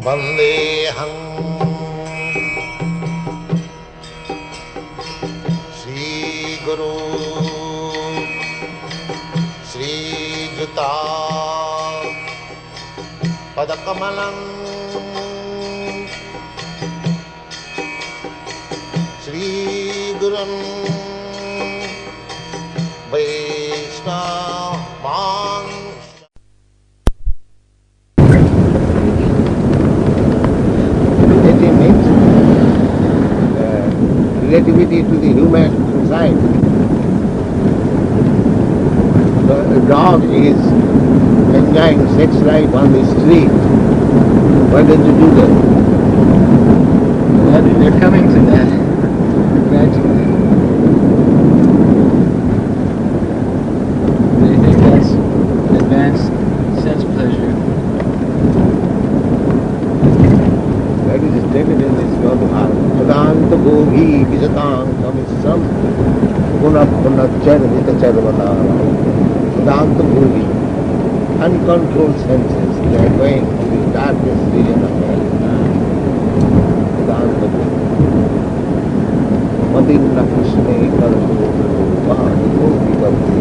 Vandeham Sri Guru Sri Juta Padakamalam Sri Gurun Vaishnava relativity to the human society. The dog is enjoying sex life on the street. Why don't you do that? They're coming to that gradually. They think that's advanced sense pleasure. That is stated in this Bhagavad. Adanta Gogi Visatang Kamisam Guna Charitamrita Chaitanya. Adanta Gogi. Uncontrolled senses. They are going to the darkest region of hell. Adanta Gogi. Madinna Krishna Karatu Vani Gogi Bhakti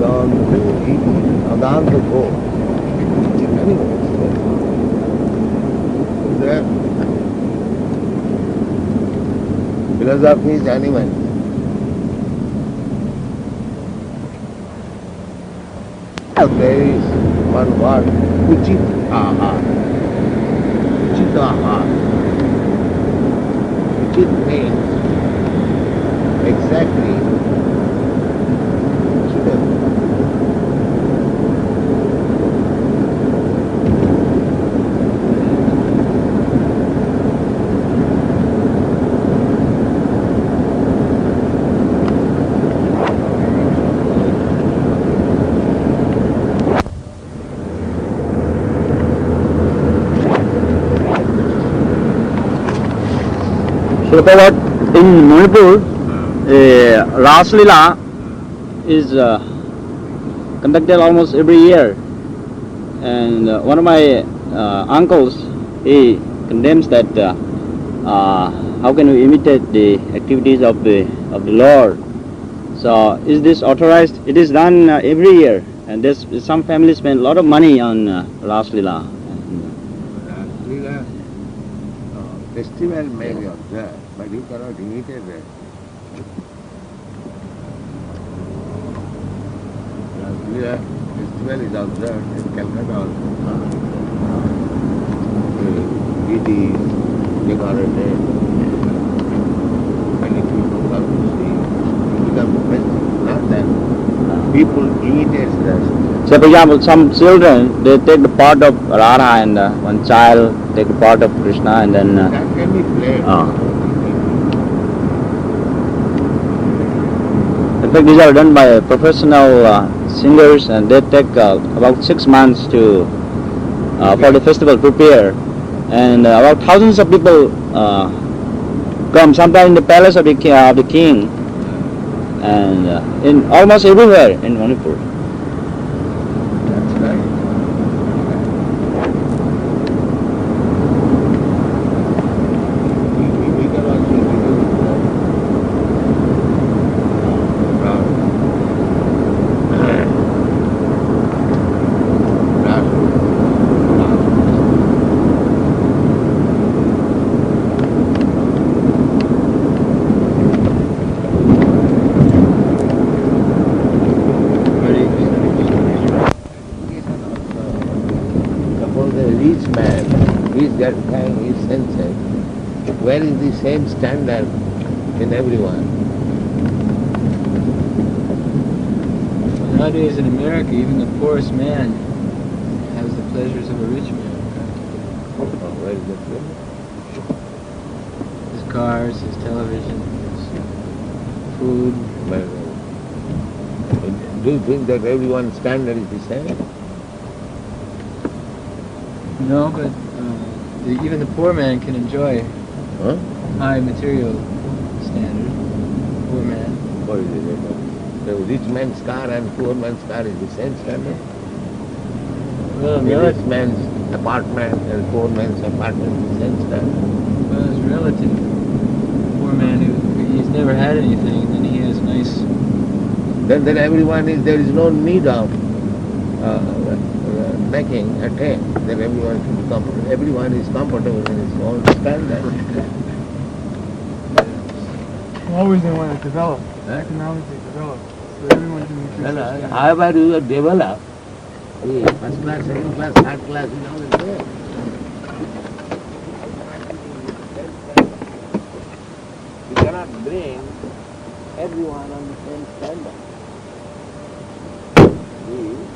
Adanta Gogi. Adanta Gogi. There. Philosophy is animal. There is one word, Uchitaha. Uchitaha. Uchit means exactly suitable. Prabhupada, in Manipur, Raslila is conducted almost every year, and one of my uncles, he condemns that how can we imitate the activities of the Lord? So, is this authorized? It is done every year, and there's some families spend a lot of money on Raslila. Raslila festival may be observed, but you cannot imitate that. Raslila festival is observed in Calcutta also. It is decorated, many people come to see. It becomes festival, not that people imitate Raslila. So, for example, some children, they take the part of Radha, and one child take the part of Krishna, and then... that can be played. In fact, these are done by professional singers, and they take about 6 months to for the festival prepare, and about thousands of people come, sometimes in the palace of the king, and in almost everywhere in Manipur. That's right. We can also do gratifying his senses, where is the same standard in everyone? Nowadays in America, even the poorest man has the pleasures of a rich man. Where is that? His cars, his television, his food. Well, do you think that everyone's standard is the same? No, but even the poor man can enjoy high material standard. Poor man. What is it? The rich man's car and poor man's car is the same standard? Rich man's apartment and poor man's apartment, sense that. Well, his relative, poor man he's never had anything, and then he has nice. Then everyone is, there is no need of making a tent. Then everyone should be comfortable. Everyone is comfortable in his own standard. Always they want to develop, economically develop, so everyone can increase their standard. However you develop, first class, second class, third class is all there. You cannot bring everyone on the same standard.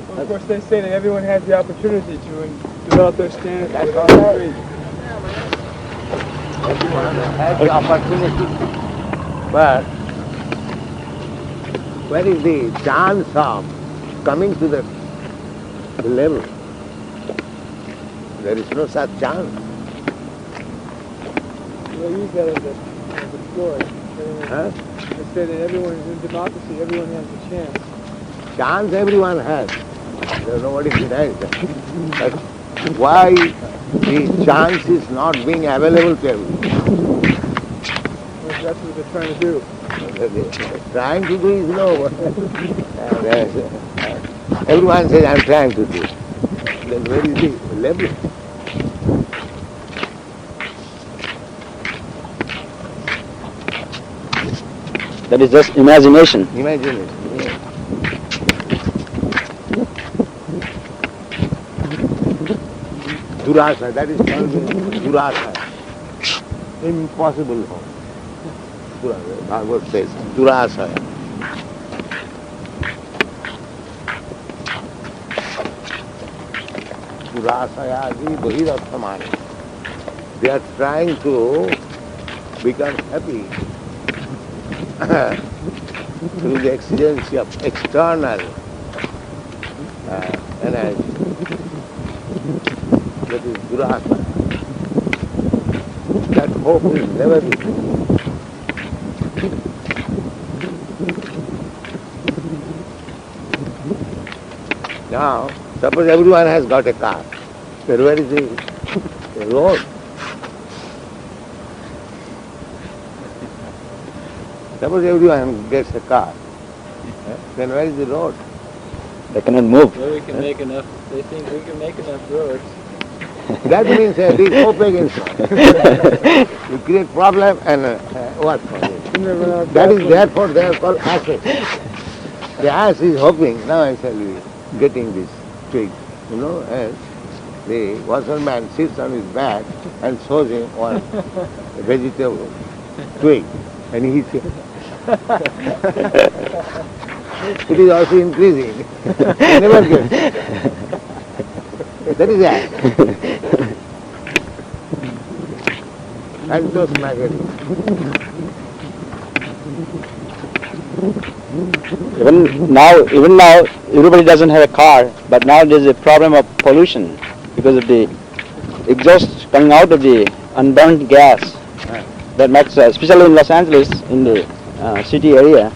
Well, of course, they say that everyone has the opportunity to develop their standards. That's to all their right. degree. Everyone has the opportunity. But where is the chance of coming to the level? There is no such chance. They use that as a ploy. Huh? They say that everyone in democracy, everyone has a chance. Chance everyone has. Nobody denies that. But why the chance is not being available to everyone? That's what they're trying to do. Trying to do is no. Everyone says, I'm trying to do. Then where is the level? That is just imagination. Imagine it. Yeah. Durasa, that is called Durasa. Impossible. Bhagavad says, Durasa. Durasayadi Bahirasthamani. They are trying to become happy through the exigency of external energy. That is Durasa. That hope will never be true. Now, suppose everyone has got a car. Then where is the road? Suppose everyone gets a car. Then where is the road? They cannot move. Well, we can make enough. They think we can make enough roads. That means there is hope against it. You create problem and what for it? That is therefore they are called asses. The ass is hoping, now I shall be getting this twig, and the washerman sits on his back and shows him one vegetable twig, and he says, it is also increasing. He never gets it. That is ass. And those maggots. Even now, everybody doesn't have a car, but now there's a problem of pollution because of the exhaust coming out of the unburned gas. That makes, especially in Los Angeles, in the city area,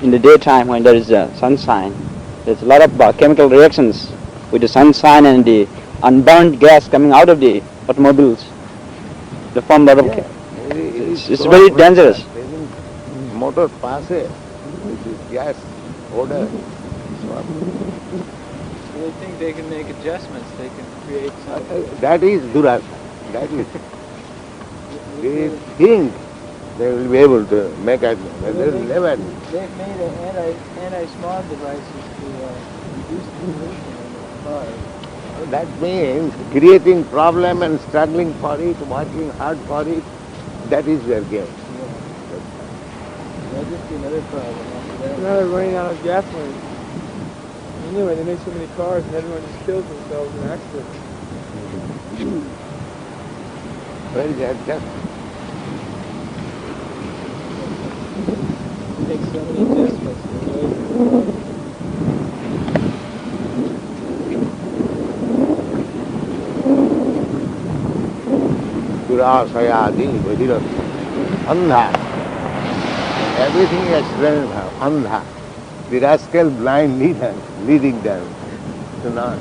in the daytime when there is sunshine, there's a lot of chemical reactions with the sunshine and the unburned gas coming out of the automobiles. They form a lot of... It's very dangerous. Motor passes, this is gas odor. They think they can make adjustments. They can create something. That is Durasa. That is. They think they will be able to make it. They will never. They've made anti-smog devices to reduce the pollution in the cars. That means creating problem and struggling for it, working hard for it. That is their game. That'll just be another problem after that. Now they're running out of gasoline. Anyway, they make so many cars and everyone just kills themselves in accidents. Where is that? Just Make so many adjustments. Durasayadi Bhajans. Andha. Everything is explained how. Andha. The rascal blind leader leading them to none.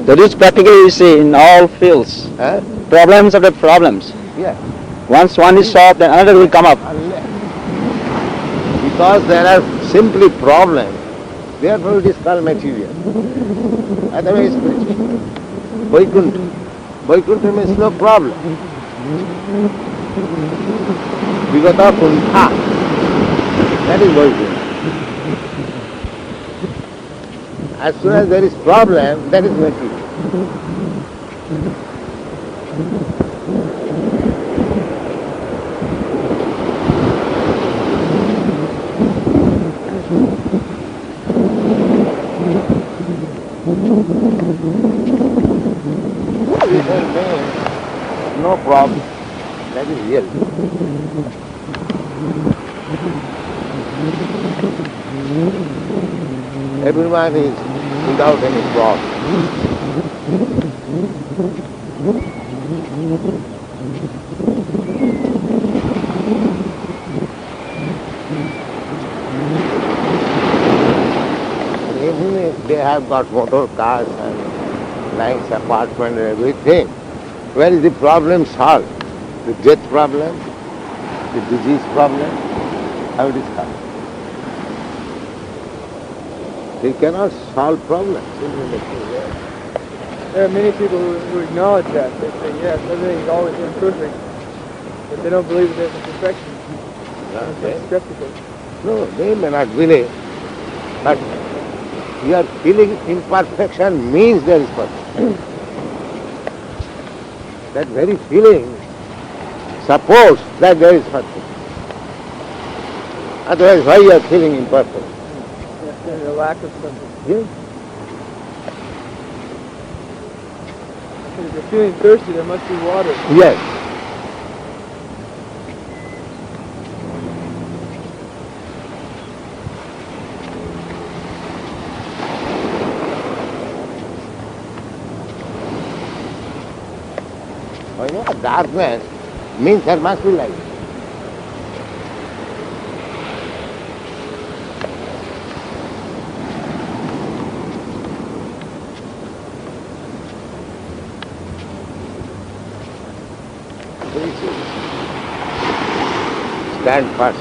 That is practically you see in all fields. Problems after problems. Yes. Once one is solved, then another will come up. Because there are simply problems, therefore it is called material. Otherwise, spiritual. Vaikuntha. Vaikuntha means no problem. Vigata kuntha. That is Vaikuntha. As soon as there is problem, that is material. No problem. That is real. Everyone is without any problem. Even if they have got motor cars and nice apartment and everything, where is the problem solved? The death problem, the disease problem, how it is solved? They cannot solve problems. There are many people who acknowledge that. They say, yes, everything is always imperfect, but they don't believe that there's a perfection. They're skeptical. No, they may not believe, but your feeling imperfection means there is perfection. That very feeling supports that there is perfection. Otherwise, why you are feeling imperfect? There's a lack of something. Yes. If you're feeling thirsty, there must be water. Yes. Oh, you know, darkness means there must be light. Stand first,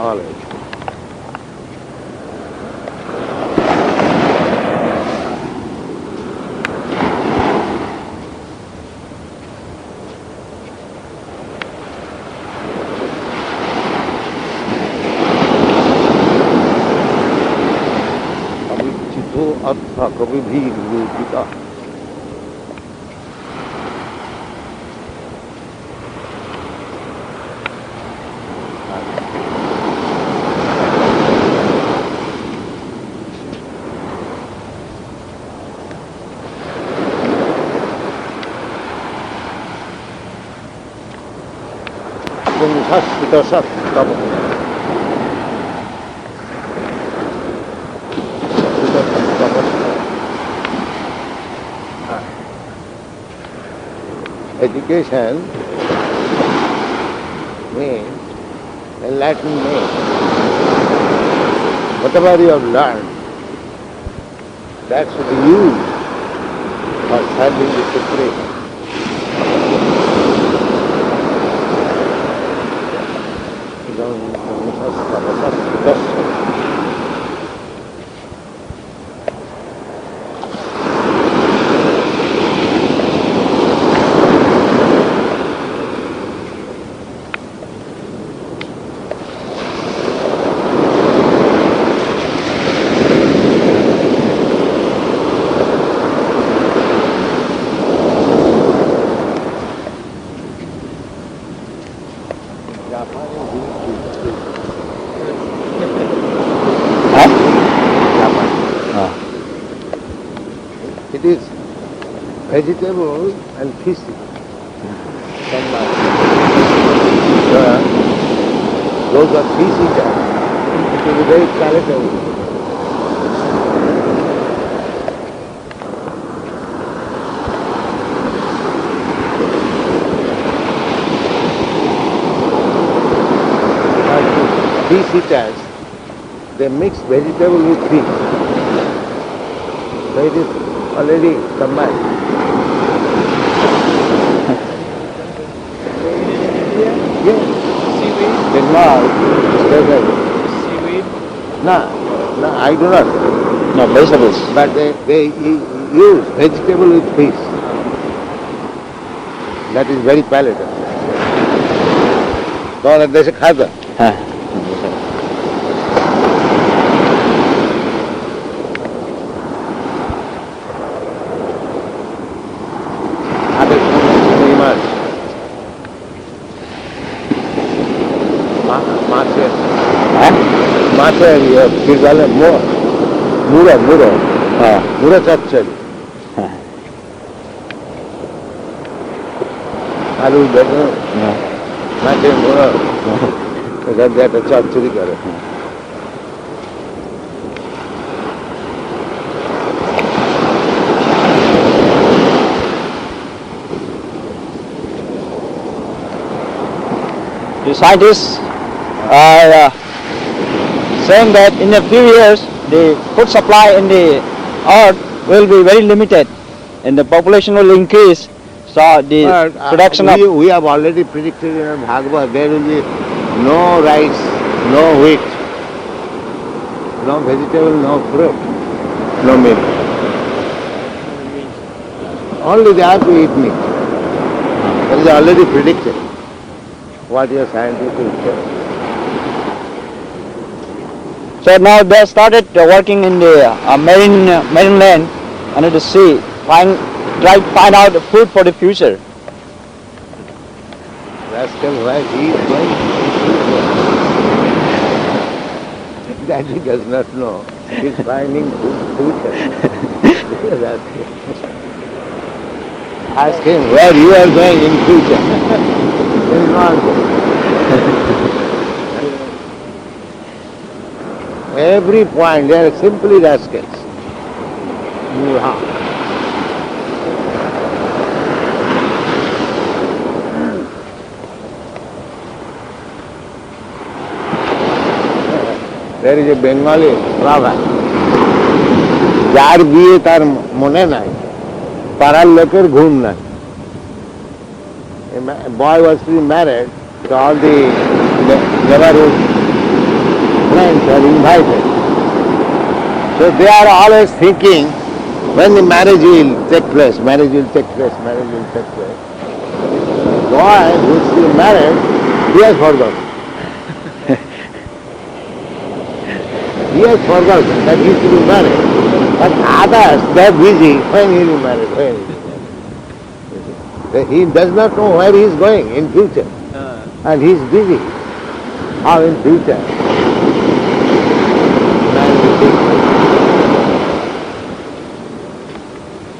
always. Avichito artha kabibhi gita. Education means enlightenment. Whatever you have learned, that should be used for serving the Supreme. It is vegetable and fishy. Those are fish eaters. It will be very palatable. fish eaters, they mix vegetable with fish. So it is already combined. Yes. Seaweed? Bengal, especially. Seaweed? No, I do not. No, vegetables. But they use vegetable with fish. That is very palatable. So there is a katha. Mura chachari. Alu better. Mache mura. Because that a chachari kare. The scientists are saying that in a few years the food supply in the earth will be very limited and the population will increase. So the production of... We have already predicted in Bhagavad there will be no rice, no wheat, no vegetable, no fruit, no milk. Only they have to eat meat. That is already predicted. What your scientists will say. So now they started working in the marine land under the sea, try to find out the food for the future. Rascal, where he is going? That he does not know. He is finding future. Ask him where you are going in future. He will not go. Every point, they are simply rascals. There is a Bengali proverb. Jar biye tar mone nai, parar loker ghum nai. A boy was to be married, so all the neighborhood friends are invited. So they are always thinking when the marriage will take place, marriage will take place, marriage will take place. The boy who is to be married, he has forgotten. He has forgotten that he is to be married. But others, they are busy. When he will be married? When he will be married? He does not know where he is going in future. And he is busy. How in future?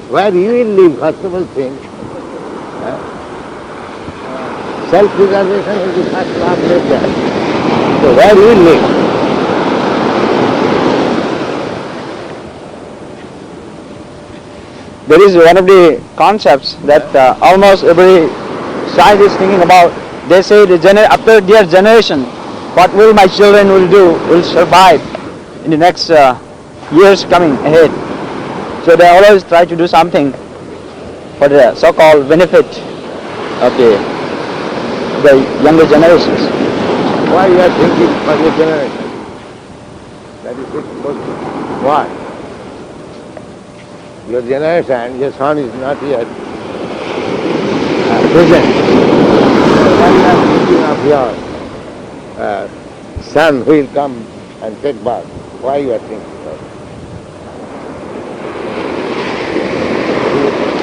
Where you will live, first of all thing. Self-preservation is the first law of nature. So where you will live? There is one of the concepts that almost every scientist is thinking about. They say after their generation, what will my children will survive in the next years coming ahead. So they always try to do something for the so-called benefit of the younger generations. Why you are thinking for your generation? That is it. Why? Your generation, your son is not yet present. Why you are thinking of your son who will come and take birth? Why you are thinking of it?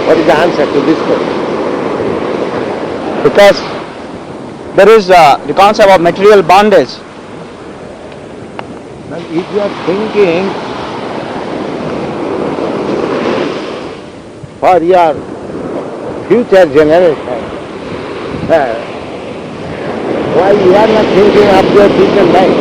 What is the answer to this question? Because there is the concept of material bondage. Now, if you are thinking for your future generation, why you are not thinking of your future life?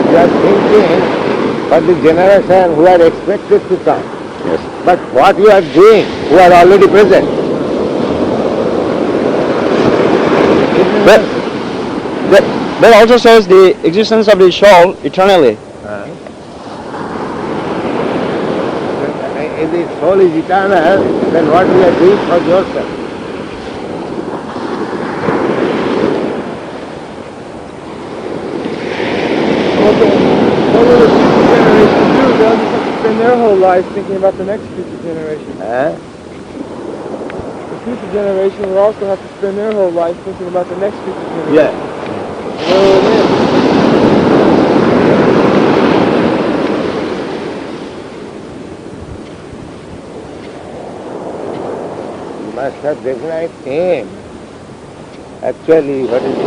You are thinking for the generation who are expected to come. Yes. But what you are doing, who are already present. That also says the existence of the soul eternally. If the soul is eternal, then what we are doing for yourself? What will the future generation do? They'll just have to spend their whole life thinking about the next future generation. The future generation will also have to spend their whole life thinking about the next future generation. Yeah. Where will it end? You must have definite aim. Actually, what is it?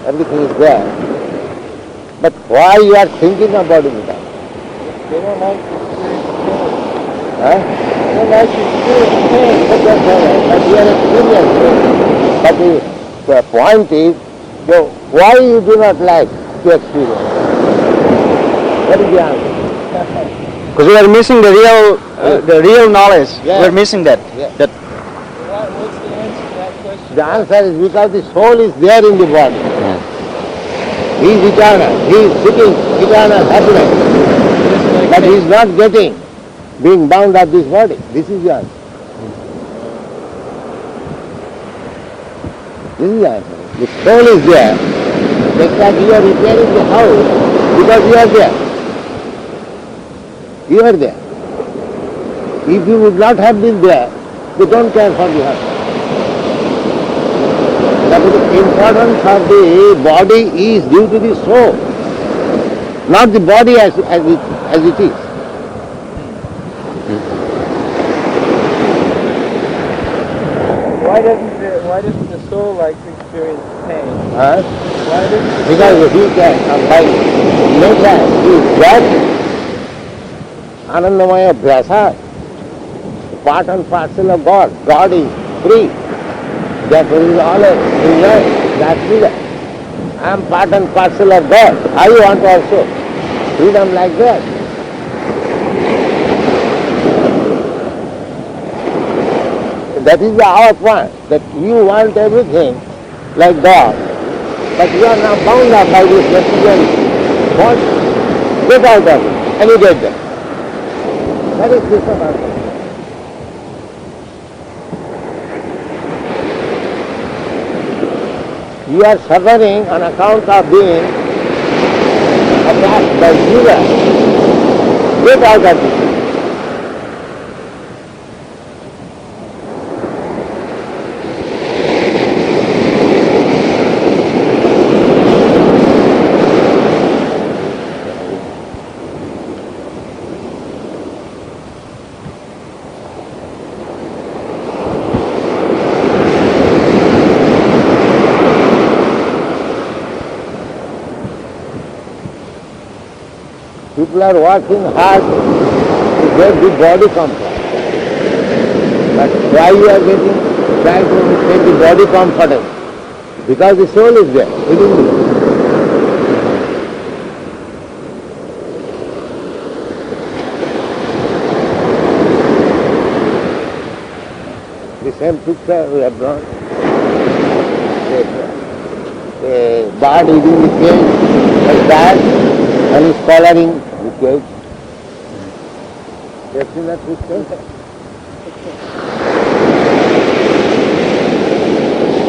Everything is there. But why you are thinking about it? They don't like to experience pain. Huh? They don't like to experience pain. But that's all right. But you are experiencing. But the point is, why you do not like to experience? What is the answer? Because we are missing the real knowledge. Yeah. We are missing that. Yeah. That What's the answer to that question? The answer is because the soul is there in the body. He is eternal. He is seeking eternal happiness. But he is not getting, being bound up this body. This is the answer. This is the answer. The soul is there. Just like you are repairing the house because you are there. You are there. If you would not have been there, you don't care for the house. The importance of the body is due to the soul, not the body as it is. Why doesn't the soul like to experience pain? Huh? Why doesn't the Because he can, by nature, he is that Anandamaya Abhyasa, part and parcel of God. God is free. Therefore he is always enjoying that freedom. I am part and parcel of God. I want also freedom like that. That is our point, that you want everything like God, but you are now bound up by this material body. Get out of it, and you get there. That is Krishna consciousness. You are suffering on account of being attacked by jiva. Get out of this. People are working hard to get the body comfort. But why you are trying to make the body comfortable? Because the soul is there, within you. The same picture we have drawn. A bird is in the cage like that, and is collaring the cage. You have seen that picture?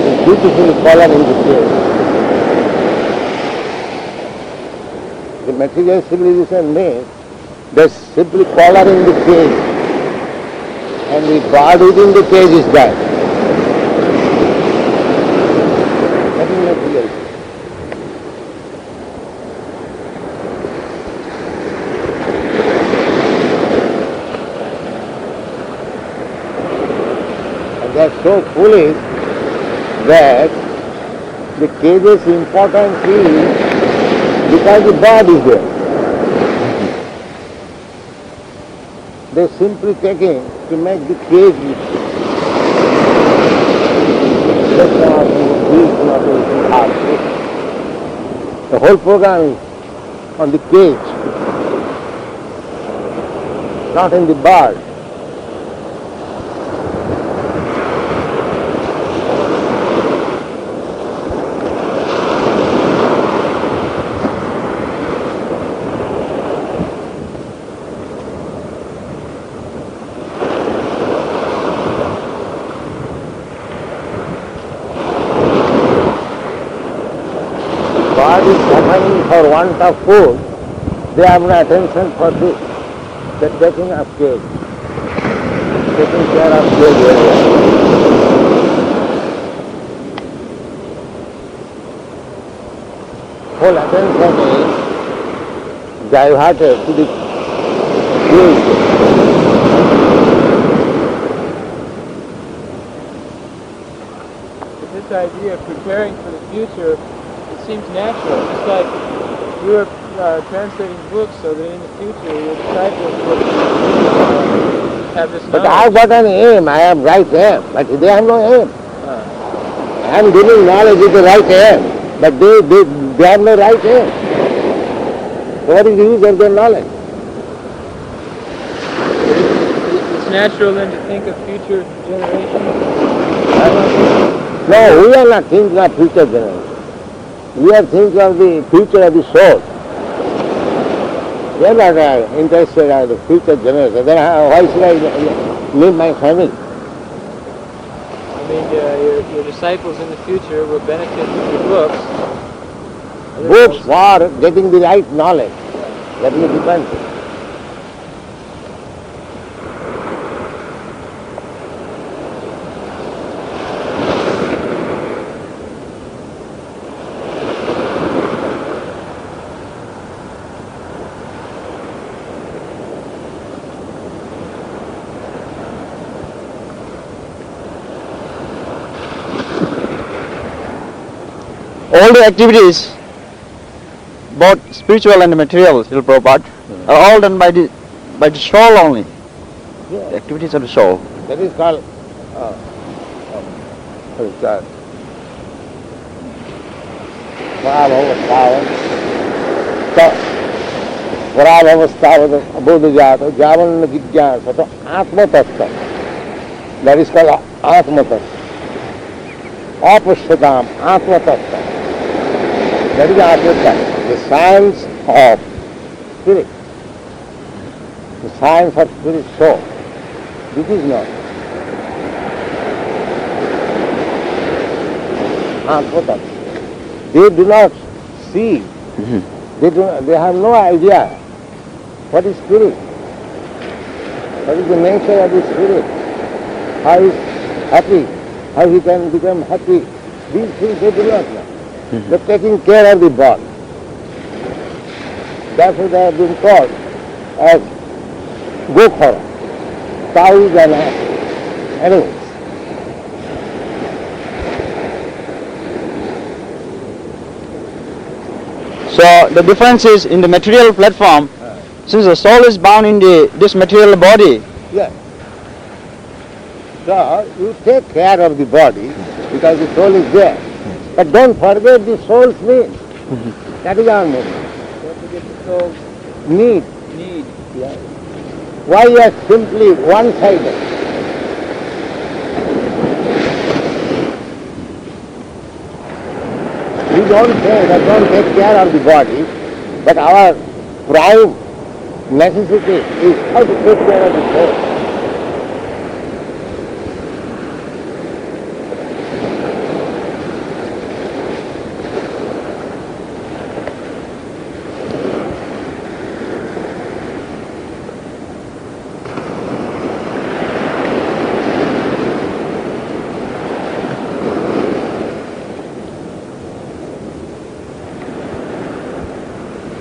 It's beautifully collaring the cage. The material civilization means they're simply collaring the cage, and the bird within the cage is that. Nothing like material. And they are so foolish that the cage's importance is because the bird is there. They simply taking to make the cage the whole program is on the cage, not in the bird. God is suffering for want of food, they have no attention for this. They are taking of cage, taking care of cage area. Whole attention is diverted to the cage. This idea of preparing for the future, it seems natural. It's like you are translating books so that in the future your disciples would have this But knowledge. I have got an aim, I have right aim, but they have no aim. I am giving knowledge with the right aim, but they have no right aim. So what is the use of their knowledge? It's natural then to think of future generations. No, we are not thinking of future generation. We are thinking of the future of the soul. We are not interested in the future generation. Then why should I leave my family? I mean, your disciples in the future will benefit from your books. Books for getting the right knowledge. That is different. All the activities, both spiritual and material, Srila Prabhupada, are all done by the soul only. Yeah. The activities of the soul. That is called what is that? Varavavastavad abodhajata javan jigyasa atma tattva. That is called atma tattva. Apashyatam atma tattva. That is atma tattva, the science of spirit, the science of spirit soul. This is not atma tattva. They do not see. They have no idea what is spirit, what is the nature of the spirit, how he is happy, how he can become happy. These things they do not know. They are taking care of the body. That's why they have been called as gokhara, cows and animals. So the difference is in the material platform, since the soul is bound in this material body. Yes. So you take care of the body because the soul is there. But don't forget the soul's need. That is our need. Don't forget the soul's Need. need. Yes. Why you are simply one-sided? We don't say that don't take care of the body, but our prime necessity is how to take care of the soul.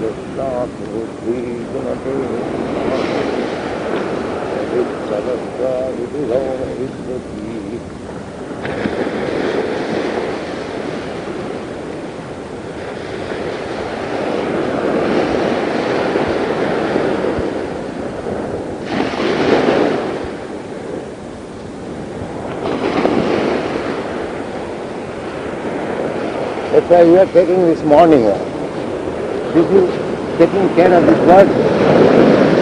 Krishna Krishna That's why we are taking this morning walk. This is taking care of this body.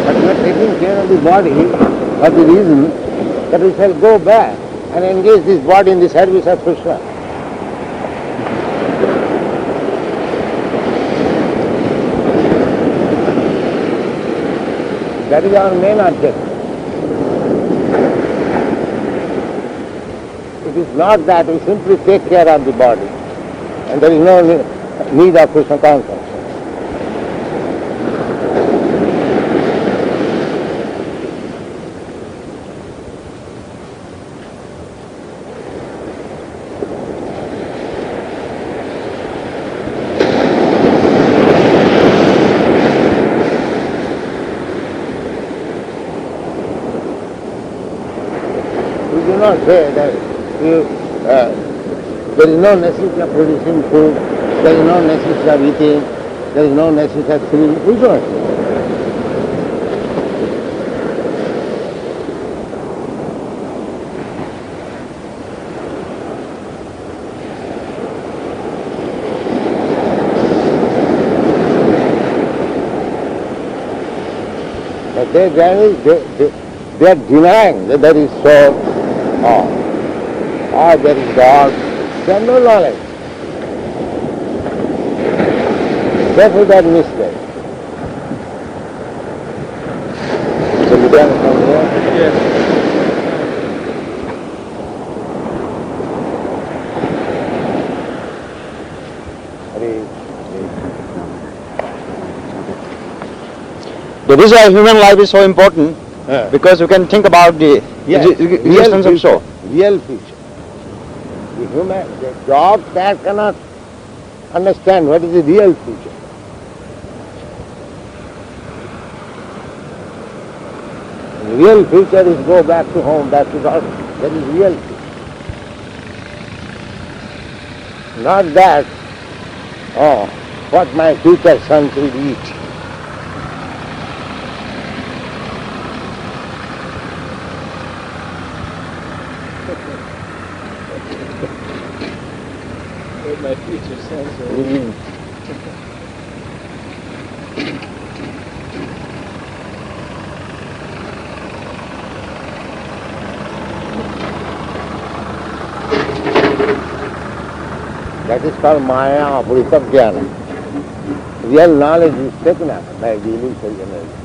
But we are taking care of the body for the reason that we shall go back and engage this body in the service of Krishna. That is our main objective. It is not that we simply take care of the body and there is no need of Krishna consciousness. We do not say that there is no necessity of producing food, there is no necessity of eating, there is no necessity of sleeping. We don't say that. But they are denying that there is soul, or there is God. They have no knowledge. Therefore that mistake. So you can come here? Yes. The reason why human life is so important, because you can think about the existence of soul. Real future. The dog cat cannot understand what is the real future. The real future is go back to home, back to God. That is real future. Not that, what my future sons will eat. My future sense of That is called Maya Puritabhyana. Real knowledge is taken up by the illusory energy.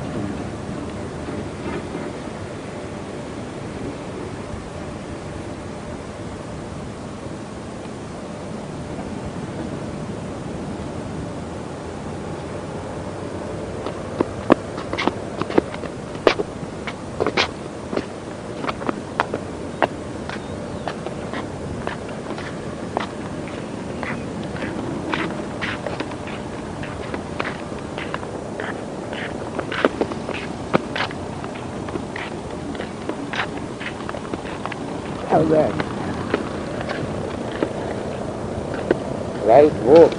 That right book.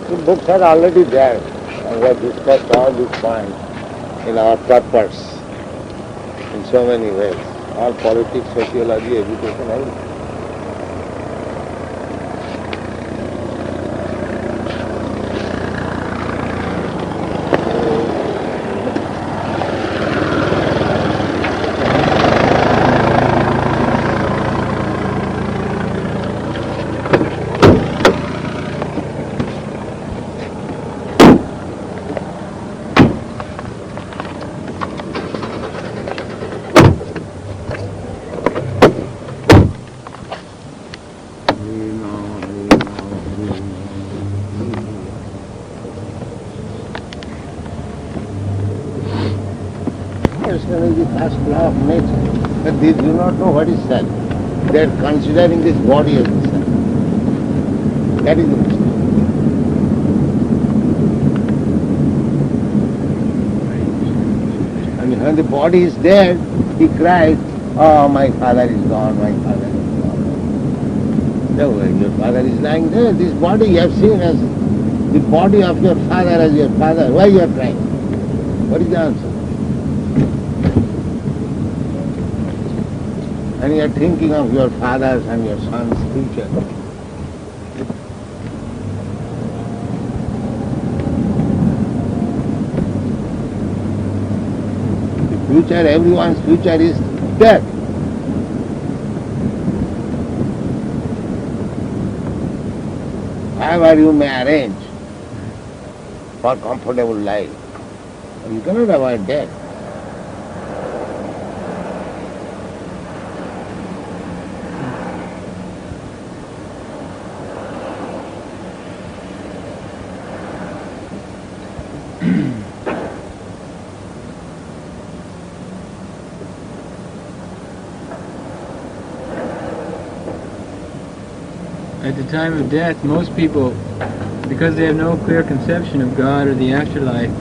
The books are already there, and we have discussed all these points in our purpose in so many ways. All politics, sociology, education, everything. Is the first law of nature. But they do not know what is self. They are considering this body as the self. That is the mistake. When the body is dead, he cries, oh, my father is gone, my father is gone. No, your father is lying there. This body you have seen as the body of your father as your father. Why you are crying? What is the answer? And you are thinking of your father's and your son's future. The future, everyone's future is death. However you may arrange for comfortable life, you cannot avoid death. At the time of death, most people, because they have no clear conception of God or the afterlife,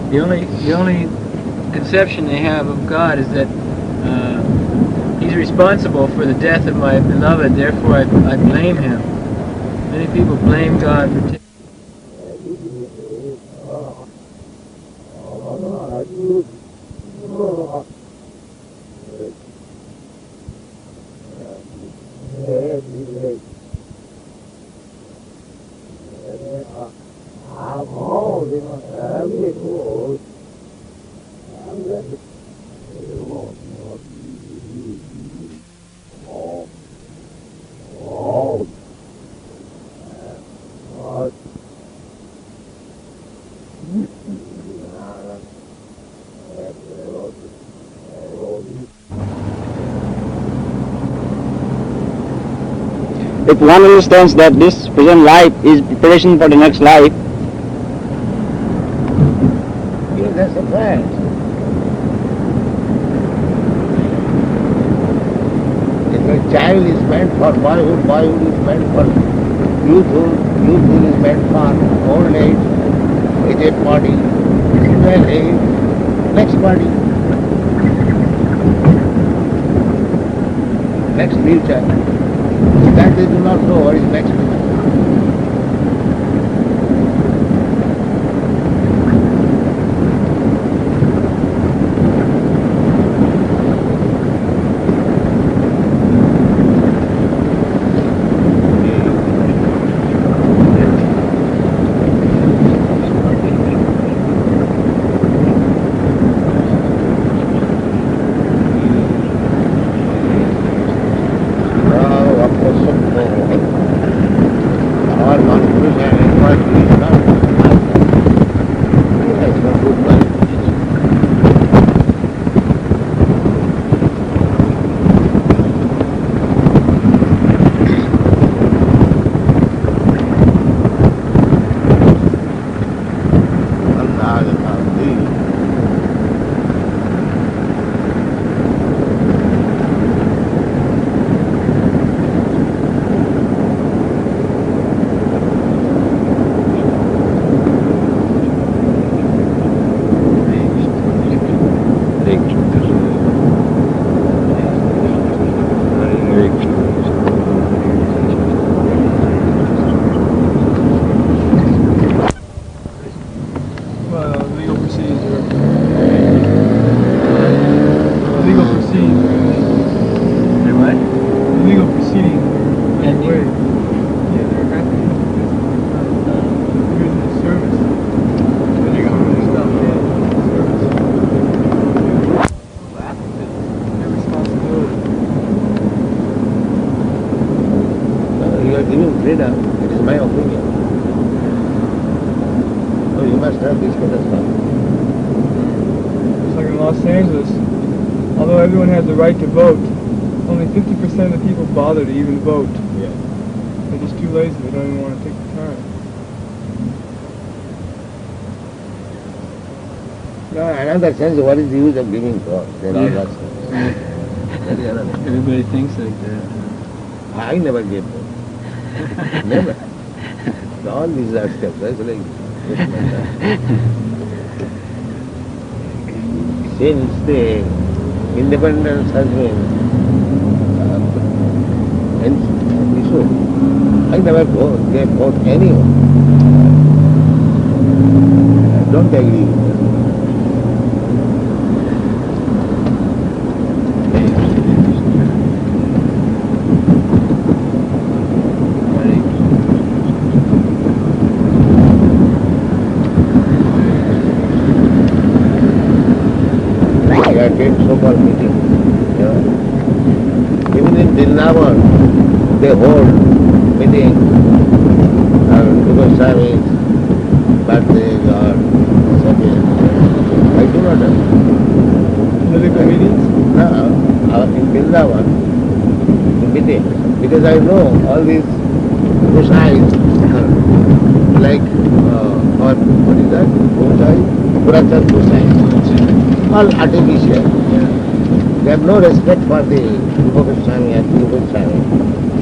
the only conception they have of God is that He's responsible for the death of my beloved, therefore I blame Him. Many people blame God for taking. If one understands that this present life is preparation for the next life, Yes, that's a fact. If a child is meant for boyhood, boyhood is meant for youthhood, youthhood is meant for old age, aged body, well age, next body, next future. That they do not know what is next future. Freedom, it is my opinion. So you must have this kind of stuff. It's like in Los Angeles, although everyone has the right to vote, only 50% of the people bother to even vote. Yeah. They're just too lazy, they don't even want to take the time. No, another sense, what is the use of giving God? There are lots of things. Everybody thinks like that. I never gave vote. Never. All these are steps. That's like since the independence has been issued, I never gave vote anyone. I don't agree with that. I attend so-called meetings. Even in Vrindavan, they hold meetings, Goswami's birthdays or something. I do not understand. Political meetings? No, in Vrindavan, meeting. Because I know all these Gosais, like, what is that? Gosai? Purachar Gosai. All artificial. They have no respect for the Rupa Goswami and Rupa Goswami.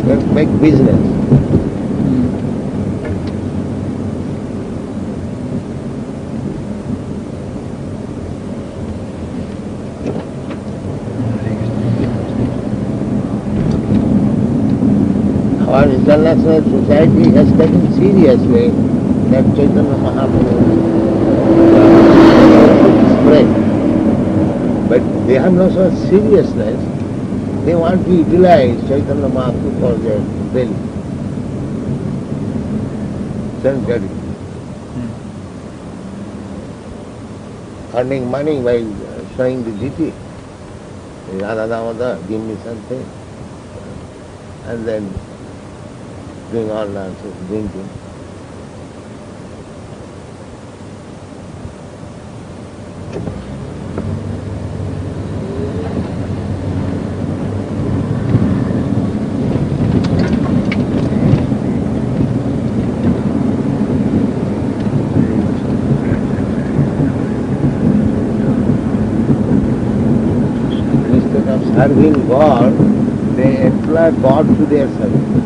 They make business. Our International Society has taken seriously that Chaitanya Mahaprabhu spread. But they have no such seriousness. They want to utilize Chaitanya Mahaprabhu for their belly. Sensuality. Earning money by showing the GT. Radha Damodar, give me something. And then doing all nonsense, drinking. Instead of serving God, they employ God to their service.